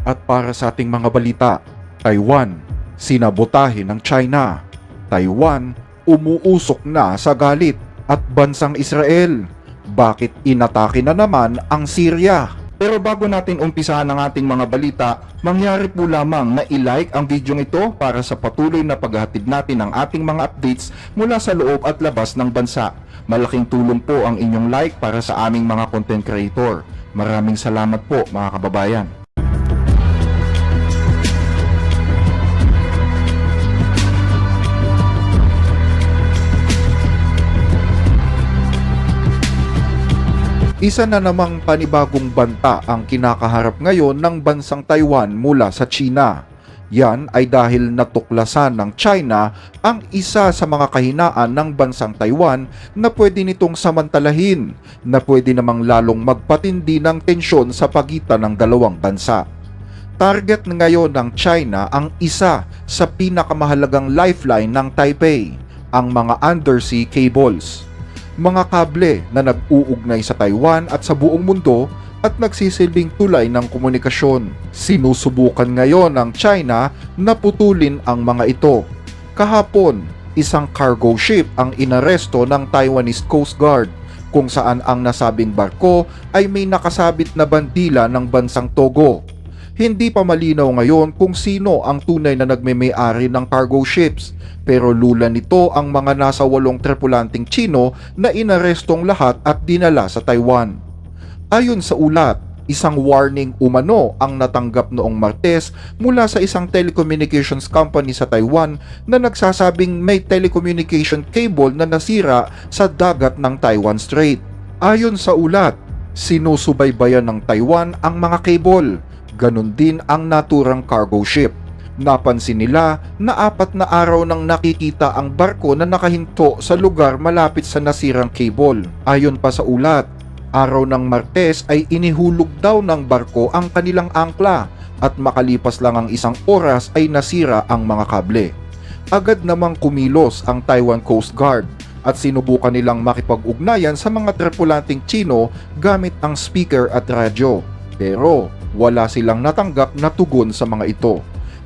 At para sa ating mga balita, Taiwan, sinabotahe ng China. Taiwan, umuusok na sa galit at bansang Israel. Bakit inatake na naman ang Syria? Pero bago natin umpisahan ang ating mga balita, mangyari po lamang na i-like ang video ito para sa patuloy na paghahatid natin ng ating mga updates mula sa loob at labas ng bansa. Malaking tulong po ang inyong like para sa aming mga content creator. Maraming salamat po mga kababayan. Isa na namang panibagong banta ang kinakaharap ngayon ng bansang Taiwan mula sa China. Yan ay dahil natuklasan ng China ang isa sa mga kahinaan ng bansang Taiwan na pwede nitong samantalahin, na pwede namang lalong magpatindi ng tensyon sa pagitan ng dalawang bansa. Target ngayon ng China ang isa sa pinakamahalagang lifeline ng Taipei, ang mga undersea cables. Mga kable na nag-uugnay sa Taiwan at sa buong mundo at nagsisilbing tulay ng komunikasyon. Sinusubukan ngayon ng China na putulin ang mga ito. Kahapon, isang cargo ship ang inaresto ng Taiwanese Coast Guard, kung saan ang nasabing barko ay may nakasabit na bandila ng bansang Togo. Hindi pa malinaw ngayon kung sino ang tunay na nagme-may-ari ng cargo ships, pero lula nito ang mga nasa 8 tripulanteng Chino na inarestong lahat at dinala sa Taiwan. Ayon sa ulat, isang warning umano ang natanggap noong Martes mula sa isang telecommunications company sa Taiwan na nagsasabing may telecommunication cable na nasira sa dagat ng Taiwan Strait. Ayon sa ulat, sinusubaybayan ng Taiwan ang mga cable. Ganon din ang naturang cargo ship. Napansin nila na 4 na araw nang nakikita ang barko na nakahinto sa lugar malapit sa nasirang cable. Ayon pa sa ulat, araw ng Martes ay inihulog daw ng barko ang kanilang angkla at makalipas lang ang 1 oras ay nasira ang mga kable. Agad namang kumilos ang Taiwan Coast Guard at sinubukan nilang makipag-ugnayan sa mga tripulanteng Chino gamit ang speaker at radyo. Pero wala silang natanggap na tugon sa mga ito.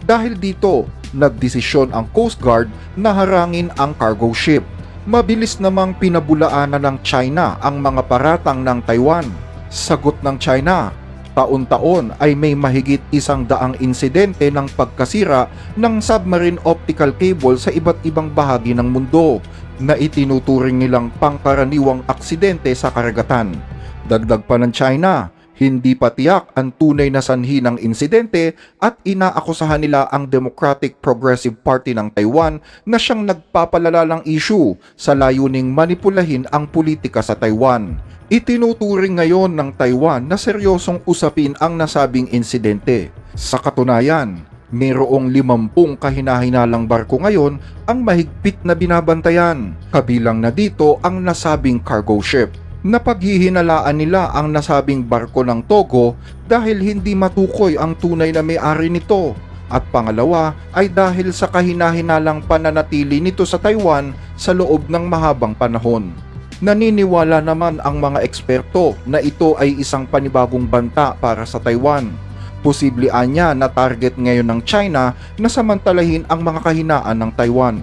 Dahil dito, nagdesisyon ang Coast Guard na harangin ang cargo ship. Mabilis namang pinabulaanan ng China ang mga paratang ng Taiwan. Sagot ng China, taon-taon ay may mahigit 100 insidente ng pagkasira ng submarine optical cable sa iba't ibang bahagi ng mundo na itinuturing nilang pangkaraniwang aksidente sa karagatan. Dagdag pa ng China, hindi pa tiyak ang tunay na sanhi ng insidente at inaakusahan nila ang Democratic Progressive Party ng Taiwan na siyang nagpapalala ng issue sa layuning manipulahin ang politika sa Taiwan. Itinuturing ngayon ng Taiwan na seryosong usapin ang nasabing insidente. Sa katunayan, mayroong 50 kahinahinalang barko ngayon ang mahigpit na binabantayan. Kabilang na dito ang nasabing cargo ship. Napaghihinalaan nila ang nasabing barko ng Togo dahil hindi matukoy ang tunay na may-ari nito, at pangalawa ay dahil sa kahinahinalang pananatili nito sa Taiwan sa loob ng mahabang panahon. Naniniwala naman ang mga eksperto na ito ay isang panibagong banta para sa Taiwan. Posible anya na target ngayon ng China na samantalahin ang mga kahinaan ng Taiwan.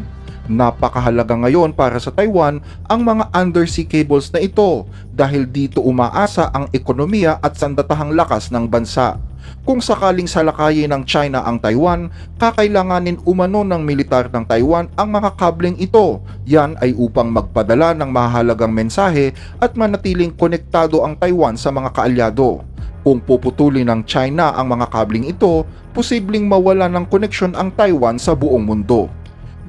Napakahalaga ngayon para sa Taiwan ang mga undersea cables na ito dahil dito umaasa ang ekonomiya at sandatahang lakas ng bansa. Kung sakaling salakayin ng China ang Taiwan, kakailanganin umano ng militar ng Taiwan ang mga kableng ito. Yan ay upang magpadala ng mahalagang mensahe at manatiling konektado ang Taiwan sa mga kaalyado. Kung puputulin ng China ang mga kabling ito, posibleng mawala ng koneksyon ang Taiwan sa buong mundo.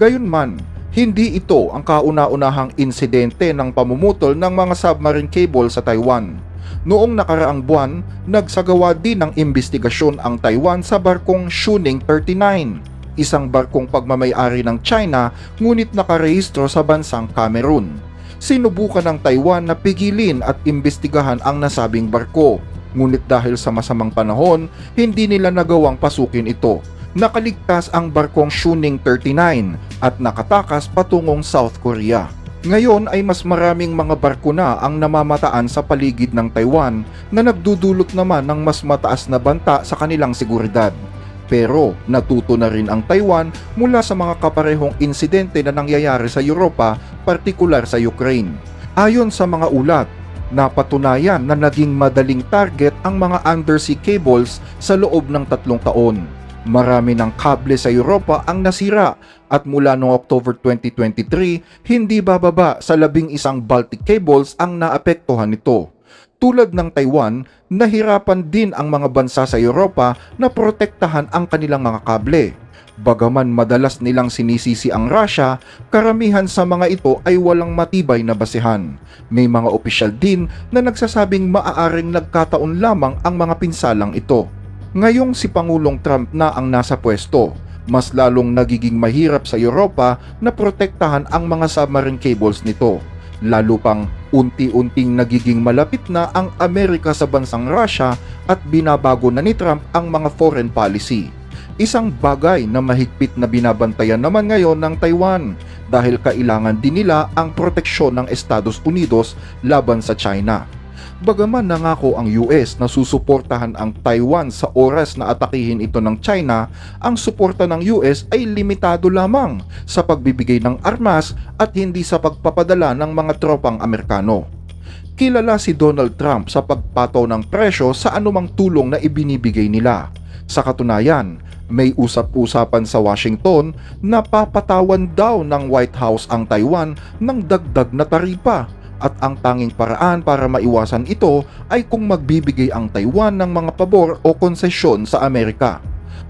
Gayunman, hindi ito ang kauna-unahang insidente ng pamumutol ng mga submarine cable sa Taiwan. Noong nakaraang buwan, nagsagawa din ng imbestigasyon ang Taiwan sa barkong Shuning 39, isang barkong pagmamay-ari ng China ngunit nakarehistro sa bansang Cameroon. Sinubukan ng Taiwan na pigilin at imbestigahan ang nasabing barko, ngunit dahil sa masamang panahon, hindi nila nagawang pasukin ito. Nakaligtas ang barkong Shuning 39 at nakatakas patungong South Korea. Ngayon ay mas maraming mga barko na ang namamataan sa paligid ng Taiwan na nagdudulot naman ng mas mataas na banta sa kanilang seguridad. Pero natuto na rin ang Taiwan mula sa mga kaparehong insidente na nangyayari sa Europa, partikular sa Ukraine. Ayon sa mga ulat, napatunayan na naging madaling target ang mga undersea cables sa loob ng 3 taon. Marami ng kable sa Europa ang nasira at mula noong October 2023, hindi bababa sa 11 Baltic cables ang naapektuhan nito. Tulad ng Taiwan, nahirapan din ang mga bansa sa Europa na protektahan ang kanilang mga kable. Bagaman madalas nilang sinisisi ang Russia, karamihan sa mga ito ay walang matibay na basehan. May mga opisyal din na nagsasabing maaaring nagkataon lamang ang mga pinsalang ito. Ngayong si Pangulong Trump na ang nasa pwesto, mas lalong nagiging mahirap sa Europa na protektahan ang mga submarine cables nito. Lalo pang unti-unting nagiging malapit na ang Amerika sa bansang Russia at binabago na ni Trump ang mga foreign policy. Isang bagay na mahigpit na binabantayan naman ngayon ng Taiwan dahil kailangan din nila ang proteksyon ng Estados Unidos laban sa China. Bagaman nangako ang US na susuportahan ang Taiwan sa oras na atakihin ito ng China, ang suporta ng US ay limitado lamang sa pagbibigay ng armas at hindi sa pagpapadala ng mga tropang Amerikano. Kilala si Donald Trump sa pagpataw ng presyo sa anumang tulong na ibinibigay nila. Sa katunayan, may usap-usapan sa Washington na papatawan daw ng White House ang Taiwan ng dagdag na taripa. At ang tanging paraan para maiwasan ito ay kung magbibigay ang Taiwan ng mga pabor o konsesyon sa Amerika.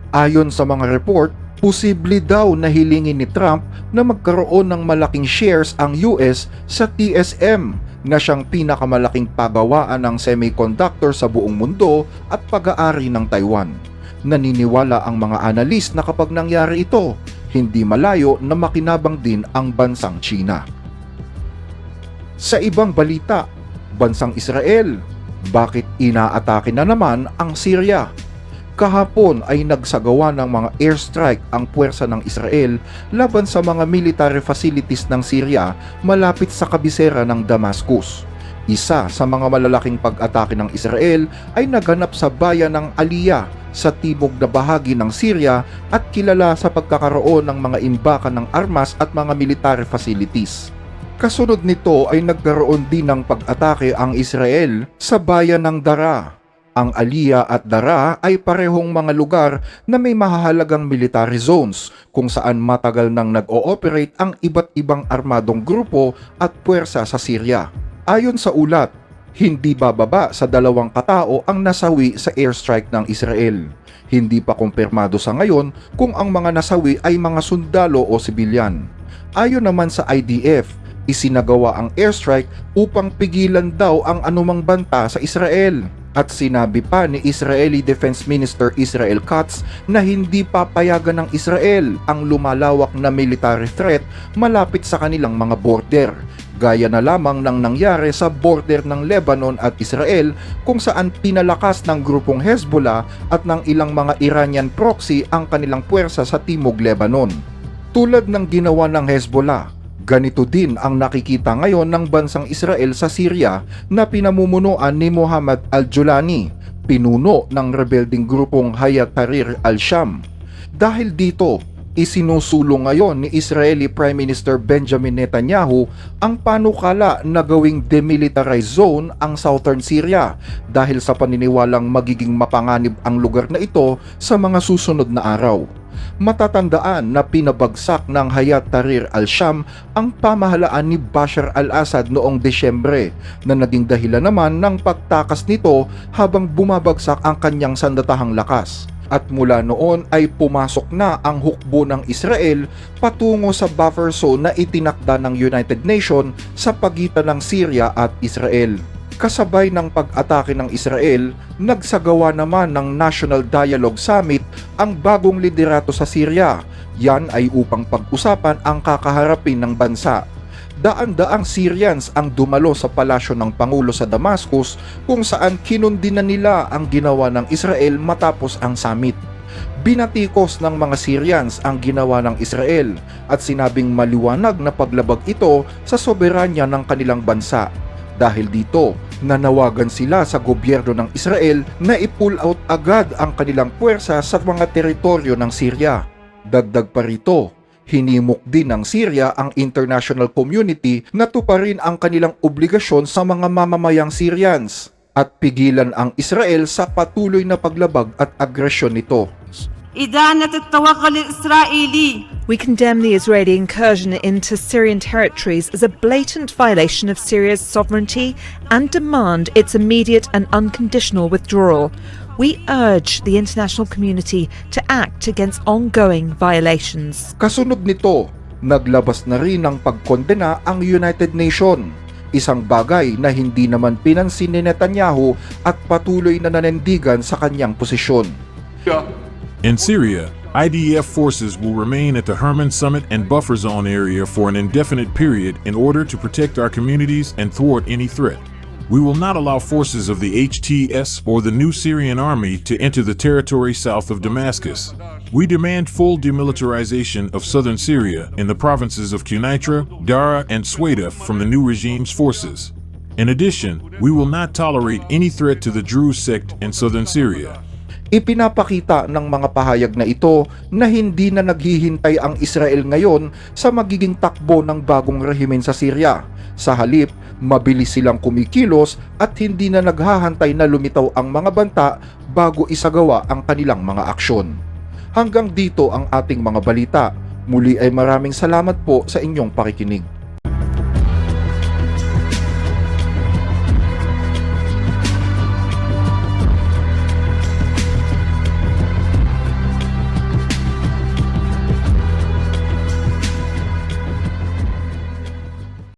Ayon sa mga report, posible daw na hilingin ni Trump na magkaroon ng malaking shares ang US sa TSM na siyang pinakamalaking pagawaan ng semiconductor sa buong mundo at pag-aari ng Taiwan. Naniniwala ang mga analis na kapag nangyari ito, hindi malayo na makinabang din ang bansang China. Sa ibang balita, bansang Israel, bakit inaatake na naman ang Syria? Kahapon ay nagsagawa ng mga airstrike ang puwersa ng Israel laban sa mga military facilities ng Syria malapit sa kabisera ng Damascus. Isa sa mga malalaking pag-atake ng Israel ay naganap sa bayan ng Aliyah sa timog na bahagi ng Syria at kilala sa pagkakaroon ng mga imbakan ng armas at mga military facilities. Kasunod nito ay nagkaroon din ng pag-atake ang Israel sa bayan ng Dara. Ang Aliyah at Dara ay parehong mga lugar na may mahahalagang military zones kung saan matagal nang nag-ooperate ang iba't ibang armadong grupo at puwersa sa Syria. Ayon sa ulat, hindi bababa sa 2 katao ang nasawi sa airstrike ng Israel. Hindi pa kumpirmado sa ngayon kung ang mga nasawi ay mga sundalo o sibilyan. Ayon naman sa IDF, isinagawa ang airstrike upang pigilan daw ang anumang banta sa Israel. At sinabi pa ni Israeli Defense Minister Israel Katz na hindi papayagan ng Israel ang lumalawak na military threat malapit sa kanilang mga border. Gaya na lamang ng nangyari sa border ng Lebanon at Israel kung saan pinalakas ng grupong Hezbollah at ng ilang mga Iranian proxy ang kanilang puwersa sa timog Lebanon. Tulad ng ginawa ng Hezbollah, ganito din ang nakikita ngayon ng bansang Israel sa Syria na pinamumunuan ni Muhammad al-Julani, pinuno ng rebelding grupong Hayat Tahrir al-Sham. Dahil dito, isinusulong ngayon ni Israeli Prime Minister Benjamin Netanyahu ang panukala na gawing demilitarized zone ang southern Syria dahil sa paniniwalang magiging mapanganib ang lugar na ito sa mga susunod na araw. Matatandaan na pinabagsak ng Hayat Tahrir al-Sham ang pamahalaan ni Bashar al-Assad noong Desyembre na naging dahilan naman ng pagtakas nito habang bumabagsak ang kanyang sandatahang lakas. At mula noon ay pumasok na ang hukbo ng Israel patungo sa buffer zone na itinakda ng United Nations sa pagitan ng Syria at Israel. Kasabay ng pag-atake ng Israel, nagsagawa naman ng National Dialogue Summit ang bagong liderato sa Syria. Yan ay upang pag-usapan ang kakaharapin ng bansa. Daan-daang Syrians ang dumalo sa palasyo ng Pangulo sa Damascus kung saan kinundina nila ang ginawa ng Israel matapos ang summit. Binatikos ng mga Syrians ang ginawa ng Israel at sinabing maliwanag na paglabag ito sa soberanya ng kanilang bansa. Dahil dito, nanawagan sila sa gobyerno ng Israel na i-pull out agad ang kanilang puwersa sa mga teritoryo ng Syria. Dagdag pa rito, hinimok din ng Syria ang international community na tuparin ang kanilang obligasyon sa mga mamamayang Syrians at pigilan ang Israel sa patuloy na paglabag at agresyon nito. إدانة التوغل الإسرائيلي. We condemn the Israeli incursion into Syrian territories as a blatant violation of Syria's sovereignty and demand its immediate and unconditional withdrawal. We urge the international community to act against ongoing violations. Kasunod nito, naglabas na rin ng pagkondena ang United Nations. Isang bagay na hindi naman pinansin ni Netanyahu at patuloy na nanindigan sa kanyang posisyon. In Syria, IDF forces will remain at the Herman Summit and buffer zone area for an indefinite period in order to protect our communities and thwart any threat. We will not allow forces of the HTS or the new Syrian army to enter the territory south of Damascus. We demand full demilitarization of southern Syria in the provinces of Quneitra, Dara, and Sweda from the new regime's forces. In addition, we will not tolerate any threat to the Druze sect in southern Syria. Ipinapakita ng mga pahayag na ito na hindi na naghihintay ang Israel ngayon sa magiging takbo ng bagong rehimen sa Syria. Sa halip, mabilis silang kumikilos at hindi na naghahantay na lumitaw ang mga banta bago isagawa ang kanilang mga aksyon. Hanggang dito ang ating mga balita. Muli ay maraming salamat po sa inyong pakikinig.